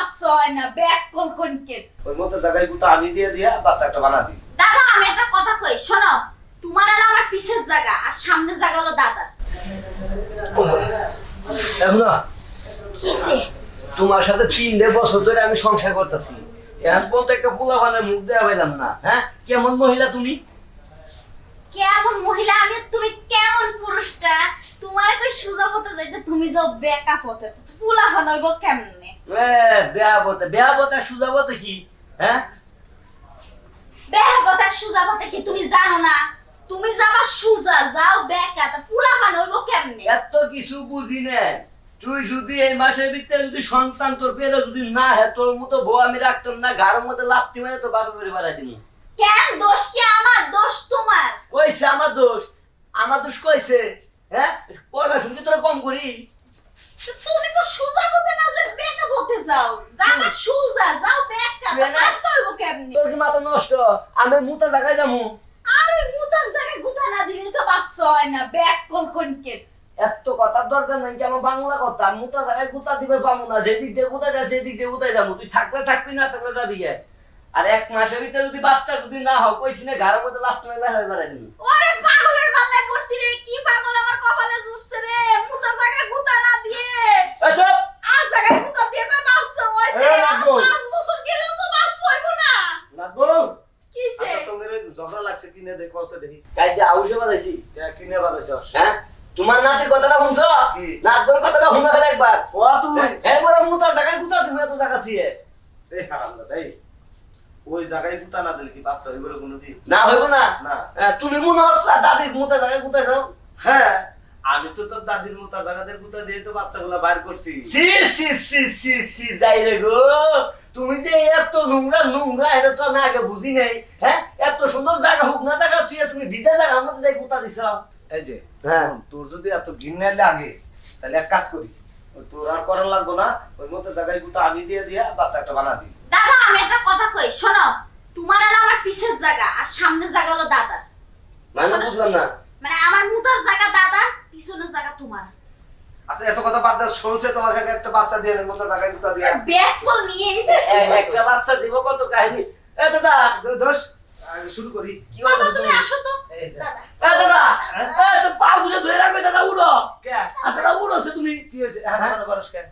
বাচ্চা হয় না ব্যাক কল কোনকে ওই মতো জায়গায় গুতা আমি দিয়ে দিয়া বাচ্চা একটা বানা দিই। দাদা আমি একটা কথা কই শোনো তোমার আর আমার পিছের জায়গা আর সামনের জায়গা হলো দাদা দেখো না কিসে তোমার সাথে 3 বছর ধরে আমি সংসার করতেছি, এখন পর্যন্ত একটা পোলা বানের মুখ দেওয়া পাইলাম না। হ্যাঁ, কেমন মহিলা তুমি? কেমন মহিলা আমি তুমি কেমন পুরুষটা তোমার কই সুজা পথে যাইতে তুমি যাও বেকা পথে ফুলা হনইব কেমনে বেয়া পথে সুজা পথে কি? হ্যাঁ, বেহা পথে সুজা পথে কি তুমি জানো না? তুমি যাবা সুজা যাও বেকা তা ফুলা হনইব কেমনে? এত কিছু বুঝি না। তুই যদি এই মাসের ভিতরে যদি সন্তান তোর পেলে যদি না হয়, তোর মতো বউ আমি রাখতাম না, ঘরের মধ্যে লাথি মেরে তো বাপের বাড়ি বাড়াই দিবি। কেন দোষ কি আমার দোষ তোমার? কইছে আমার দোষ? আমার দোষ কইছে? হ্যাঁ, পড়া শুনতে তোরা কম করি। তো তুমি তো সুজা পথে না যে বেকা পথে যাও যাবা সুজা যাও বেকা তা বাচ্চা হইব কেমনে? তোর কি মাথা নষ্ট? আমি মুতা জায়গায় যাবো। আরে মুতার জায়গায় গুতা না দিলে তো বাচ্চা হয় না ব্যাক কল কোনকে এত কথার দরকার নাই, কি আমার বাংলা কথা। মুতা জায়গায় গুতা দিবে পাবো না, যেদিক দিয়ে গুতা যায় সেদিক দিয়ে গুতাই যাবো। তুই থাকলে থাকবি, না থাকলে যাবি গে। আর 1 মাসের ভিতরে যদি বাচ্চা যদি না হয়, কইছি না ঘরের মধ্যে লাথি মেরে বাইরে বাড়াই দিবি। ওরে পাগলের পাল্লায় পড়ছি রে কি পাগল আমার কপালে জুটছে রে মুতা জায়গায় গুতা না দিয়ে আচ্ছা, আর জায়গায় গুতা দিয়ে কই বাচ্চা হইতে এ লাগবো। 5 বছর গেলেও তো বাচ্চা হইব না লাগবো। কিছে আচ্ছা, তোমার ঝগড়া লাগছে কিনে দেখো দেখি। কাই যে আউশে বাজাইছি, কিনে বাজাইছস? হ্যাঁ, তোমার নাচের কথাটা শুনছো? নাচের কথাটা শুনা গেল একবার। ও তুই এরপরে মুতা জায়গায় গুতা দিবি এত জায়গা দিয়ে। এই হারামজাদা, এই ওই জায়গায় গুতা না দিলে কি বাচ্চা হইব রে কোনদিন? না হইব না। না তুমি মনে হচ্ছে দাদির মুতা জায়গায় গুতা যাও। হ্যাঁ, আমি তো তোর দাদির মুতা জায়গাতে গুতা দিয়ে তো বাচ্চাগুলা বাইর করছি। সি সি সি সি সি যাই রে গো, তুমি যে এত নোংরা নোংরা এটা তো আমি আগে বুঝি নাই। হ্যাঁ, এত সুন্দর জায়গা হোক না জায়গা তুই তুমি ভিজা জায়গার মধ্যে যাই গুতা দিছ। এই যে হ্যাঁ, তোর যদি এত ঘৃণা লাগে তাহলে এক কাজ করি, তোর আর করার লাগবো না, ওই মতো জায়গায় গুতা আমি দিয়ে দিয়া বাচ্চা একটা বানা দিই। দাদা আমি একটা কথা কই শোনো তোমার আর আমার পিছের জায়গা আর সামনের জায়গা হলো দাদা মানে বুঝলাম না। মানে আমার মুতার জায়গা দাদা পিছনের জায়গা তোমার আচ্ছা, এত কথা বাদ দাও, শুনছে তোমাকে একটা বাচ্চা দিয়ে মতো জায়গায় গুতা দিয়া ব্যাগ কল নিয়ে এসে একটা বাচ্চা দিব কত কাহিনী। এ দাদা দোষ শুরু করি। কি বাবা তুমি আসো তো দাদা এ দাদা, এ তো পা দুটো ধরে রাখবে দাদা, উড়ো কে? দাদা উড়ো সে তুমি কি হয়েছে? হ্যাঁ, বরস কে?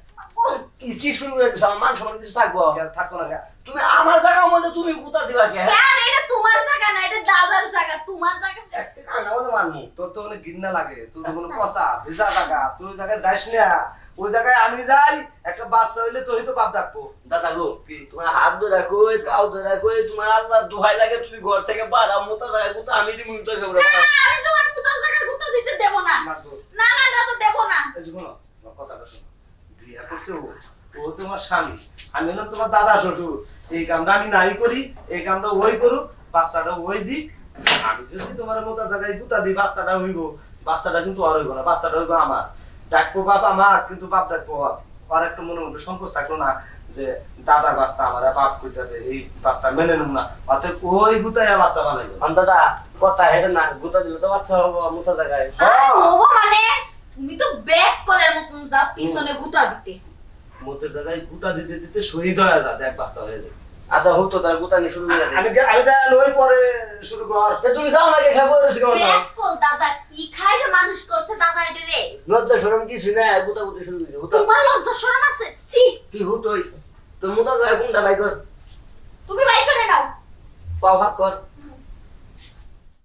তুমি কি শুরু করে দিছো? মান সম্মান কিছু থাকবো? থাকবো না। তুমি আমার জায়গার মধ্যে তুমি গুতা দিবা কে? কেন এটা তোমার জায়গা না এটা দাদার জায়গা তোমার জায়গা একটা কানা বলে মানমু। তোর তো অনেক ঘৃণা লাগে, তোর কোনো পচা ভেজা জায়গা, তুই ওই জায়গায় যাইস না। ওই জায়গায় আমি যাই, একটা বাচ্চা হইলে তুই তো বাপ ডাকবো। দাদা গো, কি তোমার হাত ধরে কই, পাও ধরে কই, তোমার আল্লাহর দোহাই লাগে, তুমি ঘর থেকে বাড়াও, মোটা জায়গায় গুতা আমি দিমু তো সবরে। না আমি তোমার মুতার জায়গা গুতা দিতে দেব না না না এটা তো দেব না। এই শোনো, আমার কথাটা শোনো। বিয়ে করছে ও তোমার স্বামী, আমি হলাম তোমার দাদা শ্বশুর। এই কামটা আমি নাই করি, এই কামটা ওই করুক, বাচ্চাটা ওই দিক। আমি যদি তোমার মোটা জায়গায় গুতা দিই, বাচ্চাটা হইব, বাচ্চাটা কিন্তু আর হইব না, বাচ্চাটা হইব আমার। ডাকবো বাপ আমার, কিন্তু বাপ ডাকবো আর একটা মনের মধ্যে সংকোচ থাকলো না যে দাদার বাচ্চা আমার বাপ কইতাছে, এই বাচ্চা মেনে নেব না, অর্থাৎ ওই গুতায় বাচ্চা বানাইবো। দাদা কথা হেরে না, গুতা দিলে তো বাচ্চা হবো মোটা জায়গায়। হবো মানে তুমি তো ব্যাগ কলের মতন যাও পিছনে গুতা দিতে। মোটের জায়গায় গুতা দিতে দিতে শহীদ হয়ে যা, দেখ বাচ্চা হয়ে যায়। আচ্ছা হোক তো, তার গুতা নিয়ে শুরু করে আমি যাই ওই পরে শুরু কর। তুমি যাও না, কে খাবো ব্যাগ কল দাদা কি খাই রে মানুষ করছে দাদা এটা রে। লজ্জা শরম কিছু না, গুতা গুতি শুরু করে হুতো। তোমার লজ্জা শরম আছে? ছি কি হুতোই তোর মোটা জায়গায় কোনটা বাই কর, তুমি বাই করে নাও। পাও ভাগ কর।